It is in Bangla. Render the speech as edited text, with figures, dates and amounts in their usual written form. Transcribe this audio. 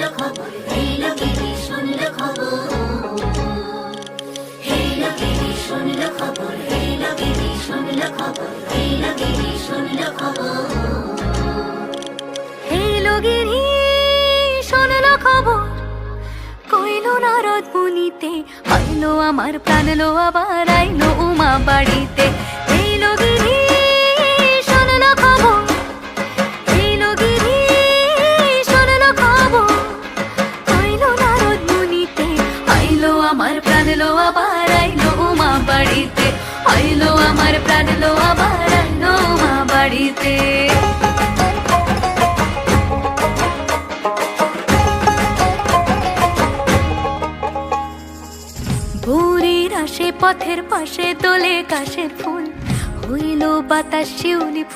শুনলো খবর, এলো গিরি শুনলো খবর, এলো গিরি শুনলো খবর, এলো গিরি শুনলো খবর, এলো গিরি শুনলো খবর, এলো গিরি শুনলো খবর, কইলো নারদ মুনিতে, আইলো আমার প্রাণ লো আবার আইলো উমা বাড়িতে। এলো গিরি শুনলো খবর, এলো গিরি শুনলো খবর, কইলো নারদ মুনিতে, আইলো আমার প্রাণ লো আবার আইলো উমা বাড়িতে, আইলো আমার প্রাণ লো আবার আইলো উমা বাড়িতে। ভোরের আসে পথের পাশে তোলে কাশের ফুল, হইল বাতাস শিউলি